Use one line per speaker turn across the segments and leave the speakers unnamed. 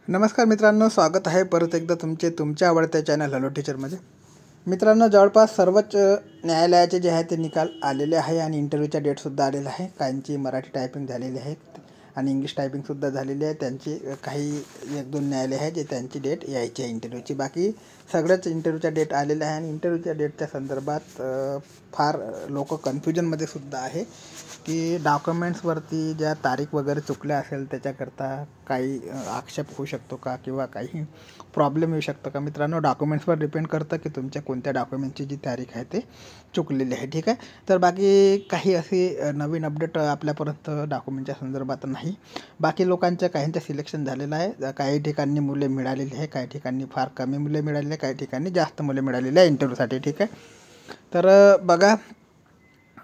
नमस्कार मित्रांनो, स्वागत आहे परत एकदा तुमच्या आवडत्या चॅनल हॅलो टीचरमध्ये। मित्रांनो, जवळपास सर्वच न्यायालयाचे जे आहे ते निकाल आलेले आहे आणि इंटरव्ह्यूचा डेटसुद्धा आलेला आहे। काहींची मराठी टायपिंग झालेली आहे आणि इंग्लिश टायपिंगसुद्धा झालेली आहे। त्यांची काही एक दोन न्यायालय आहे जे त्यांची डेट यायची आहे इंटरव्ह्यूची। बाकी सगळ्याच इंटरव्ह्यूचा डेट आलेला आहे आणि इंटरव्ह्यूच्या डेटच्या संदर्भात फार लोक कन्फ्युजनमध्ये सुद्धा आहे की डॉक्युमेंट्सवरती ज्या तारीख वगैरे चुकल्या असेल त्याच्याकरता काही आक्षेप होऊ शकतो का किंवा काही प्रॉब्लेम येऊ शकतो का। मित्रांनो, डॉक्युमेंट्सवर डिपेंड करतं की तुमच्या कोणत्या डॉक्युमेंटची जी तारीख आहे ते चुकलेली आहे, ठीक आहे। तर बाकी काही अशी नवीन अपडेट आपल्यापर्यंत डॉक्युमेंटच्या संदर्भात नाही। बाकी लोकांच्या काहींचं सिलेक्शन झालेलं आहे। काही ठिकाणी मुले मिळालेली आहे, काही ठिकाणी फार कमी मुले मिळालेली आहे, काही ठिकाणी जास्त मुले मिळालेली आहे इंटरव्ह्यूसाठी, ठीक आहे। तर बघा,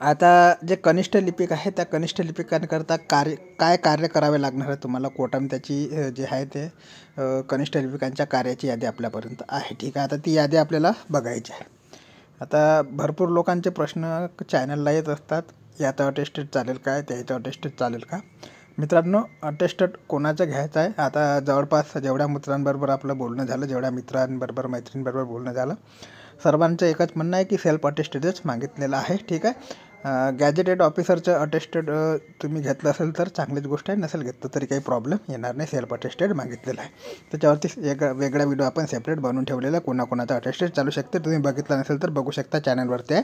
आता जे कनिष्ठ लिपिक आहे त्या कनिष्ठ लिपिकांकरता काय कार्य करावे लागणार आहे तुम्हाला कोर्टाने त्याची जे आहे ते कनिष्ठ लिपिकांच्या कार्याची यादी आपल्यापर्यंत आहे, ठीक आहे। आता ती यादी आपल्याला बघायची आहे। आता भरपूर लोकांचे प्रश्न चॅनलला येत असतात, याचं अटेस्टेड चालेल काय, त्याचं अटेस्टेड चालेल का। मित्रांनो, अटेस्टेड कोणाचं घ्यायचं आहे, आता जवळपास जेवढ्या मित्रांबरोबर आपलं बोलणं झालं, जेवढ्या मित्रांबरोबर मैत्रिणींबरोबर बोलणं झालं, सर्वांचं एकच म्हणणं आहे की सेल्फ अटेस्टेडच मागितलेलं आहे, ठीक आहे। गॅजेटेड ऑफिसरचं अटेस्टेड तुम्ही घेतलं असेल तर चांगलीच गोष्ट आहे, नसेल घेतलं तरी काही प्रॉब्लेम येणार नाही। सेल्फ अटेस्टेड मागितलेलं आहे, त्याच्यावरती वेगळा व्हिडिओ आपण सेपरेट बनवून ठेवलेला आहे। कोणाकोणाचं अटेस्टेड चालू शकते, तुम्ही बघितलं नसेल तर बघू शकता, चॅनलवरती आहे।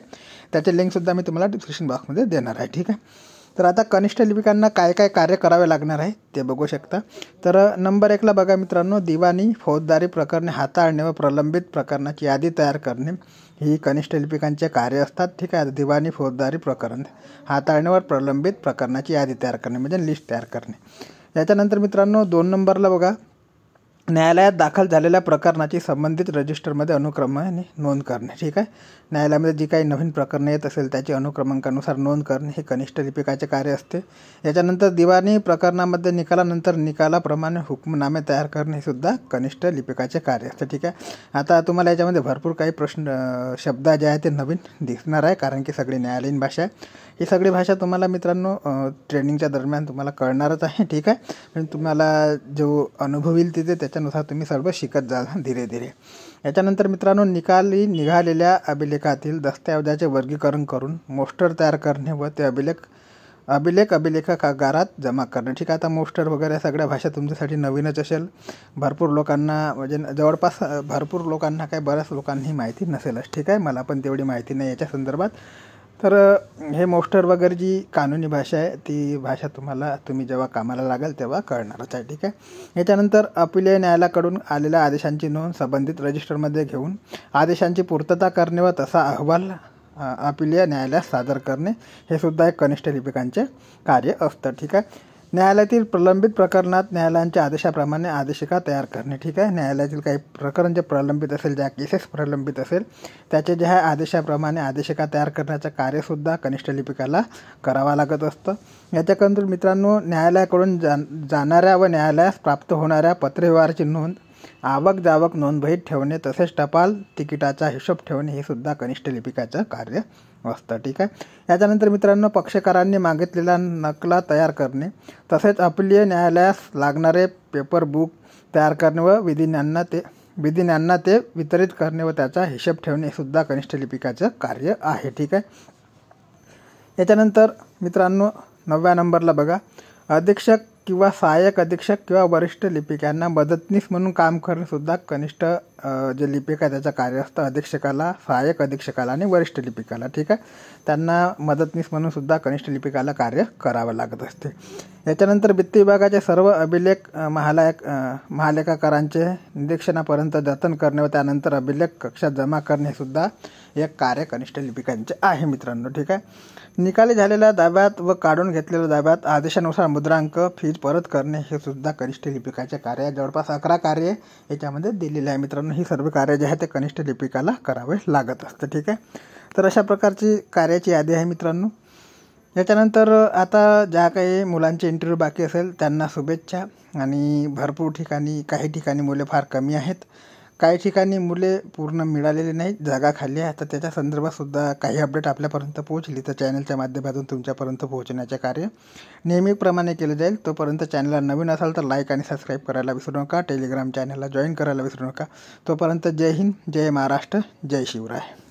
त्याची लिंकसुद्धा मी तुम्हाला डिस्क्रिप्शन बॉक्समध्ये देणार आहे, ठीक आहे। तर आता कनिष्ठ लिपिकांना काय काय कार्य करावे लागणार आहे ते बघू शकता। तर नंबर 1ला बघा मित्रांनो, दिवाणी फौजदारी प्रकरणे हाताळणे व प्रलंबित प्रकरणाची यादी तयार करणे ही कनिष्ठ लिपिकांचे कार्य असतात, ठीक आहे। दिवाणी फौजदारी प्रकरण हाताळणे व प्रलंबित प्रकरणाची यादी तयार करणे म्हणजे लिस्ट तयार करणे। याच्यानंतर मित्रांनो 2 नंबरला बघा, न्यायालयात दाखल झालेल्या प्रकरणाची संबंधित रजिस्टरमध्ये अनुक्रमाने नोंद करणे, ठीक आहे। न्यायालयामध्ये जी काही नवीन प्रकरणे येत असेल त्याची अनुक्रमांकानुसार नोंद करणे हे कनिष्ठ लिपिकाचे कार्य असते। याच्यानंतर दिवाणी प्रकरणामध्ये निकालानंतर निकालाप्रमाणे हुकमनामे तयार करणे हे सुद्धा कनिष्ठ लिपिकाचे कार्य असते, ठीक आहे। आता तुम्हाला याच्यामध्ये भरपूर काही शब्द जे आहे ते नवीन दिसणार आहे, कारण की सगळी न्यायालयीन भाषा आहे। ही सगळी भाषा तुम्हाला मित्रांनो ट्रेनिंगच्या दरम्यान तुम्हाला कळणारच आहे, ठीक आहे। पण तुम्हाला जो अनुभव येईल तिथे त्याच्यानुसार तुम्ही सर्व शिकत जाल धीरे धीरे। याच्यानंतर मित्रांनो, निकाली निघालेल्या अभिलेखातील दस्तऐवजाचे वर्गीकरण करून मोस्टर तयार करणे व ते अभिलेखागारात जमा करणे, ठीक आहे। आता मोस्टर वगैरे सगळ्या भाषा तुमच्यासाठी नवीनच असेल। भरपूर लोकांना म्हणजे जवळपास भरपूर लोकांना काय बऱ्याच लोकांनी माहिती नसेलच, ठीक आहे। मला पण तेवढी माहिती नाही याच्या संदर्भात। तर हे मोस्टर वगैरे जी कानूनी भाषा आहे ती भाषा तुम्ही जेव्हा कामाला लागाल तेव्हा कळणारच आहे, ठीक आहे। याच्यानंतर अपीलीय न्यायालयाकडून आलेल्या आदेशांची नोंद संबंधित रजिस्टरमध्ये घेऊन आदेशांची पूर्तता करणे व तसा अहवाल अपीलीय न्यायालयास सादर करणे हे सुद्धा एक कनिष्ठ लिपिकांचे कार्य असतं, ठीक आहे। न्यायालयातील प्रलंबित प्रकरणात न्यायालयांच्या आदेशाप्रमाणे आदेशिका तयार करणे, ठीक आहे। न्यायालयातील काही प्रकरण जे प्रलंबित असेल, ज्या केसेस प्रलंबित असेल त्याचे जे आहे आदेशाप्रमाणे आदेशिका तयार करण्याचं कार्यसुद्धा कनिष्ठ लिपिकाला करावं लागत असतं। याच्यानंतर मित्रांनो, न्यायालयाकडून जाणाऱ्या व न्यायालयास प्राप्त होणाऱ्या पत्रव्यवहाराची नोंद, आवक जावक नोंदवहीत ठेवणे तसेच टपाल तिकिटाचा हिशोब ठेवणे हे सुद्धा कनिष्ठ लिपिकाचं कार्य असतं, ठीक आहे। याच्यानंतर मित्रांनो, पक्षकारांनी मागितलेल्या नकला तयार करणे तसेच अपीलीय न्यायालयास लागणारे पेपर बुक तयार करणे व विधिज्ञांना ते वितरित करणे व त्याचा हिशोब ठेवणे हे सुद्धा कनिष्ठ लिपिकाचं कार्य आहे, ठीक आहे। याच्यानंतर मित्रांनो 9व्या नंबरला बघा, अधीक्षक किंवा सहाय्यक अधीक्षक किंवा वरिष्ठ लिपिकांना मदतनीस म्हणून काम करणे सुद्धा कनिष्ठ जे लिपिक आहे त्याचं कार्य असतं। अधीक्षकाला, सहाय्यक अधीक्षकाला आणि वरिष्ठ लिपिकाला, ठीक आहे, त्यांना मदतनीस म्हणून सुद्धा कनिष्ठ लिपिकाला कार्य करावं लागत असते। याच्यानंतर वित्त विभागाचे सर्व अभिलेख महालेखाकारांचे निरीक्षणापर्यंत जतन करणे व त्यानंतर अभिलेख कक्षात जमा करणे सुद्धा एक कार्य कनिष्ठ लिपिकांचे आहे मित्रांनो, ठीक आहे। निकाली झालेल्या दाव्यात व काढून घेतलेल्या दाव्यात आदेशानुसार मुद्रांक फीज परत करणे हे सुद्धा कनिष्ठ लिपिकाचे कार्य आहे। जवळपास 11 कार्य याच्यामध्ये दिलेले आहे मित्रांनो। ही सर्व कार्य जे आहे ते कनिष्ठ लिपिकाला करावे लागत असतं, ठीक आहे। तर अशा प्रकारची कार्याची यादी आहे मित्रांनो। याच्यानंतर आता ज्या काही मुलांचे इंटरव्ह्यू बाकी असेल त्यांना शुभेच्छा। आणि भरपूर काही ठिकाणी मुले फार कमी आहेत, काही ठिकाणी मुले पूर्ण मिळालेली नाही, जागा खाली आहे. तर त्याच्या संदर्भातसुद्धा काही अपडेट आपल्यापर्यंत पोहोचली तर चॅनलच्या माध्यमातून तुमच्यापर्यंत पोहोचण्याचे कार्य नेहमीप्रमाणे केले जाईल. तोपर्यंत चॅनलला नवीन असाल तर लाईक आणि सबस्क्राईब करायला विसरू नका. टेलिग्राम चॅनलला जॉईन करायला विसरू नका. तोपर्यंत जय हिंद, जय महाराष्ट्र, जय शिवराय.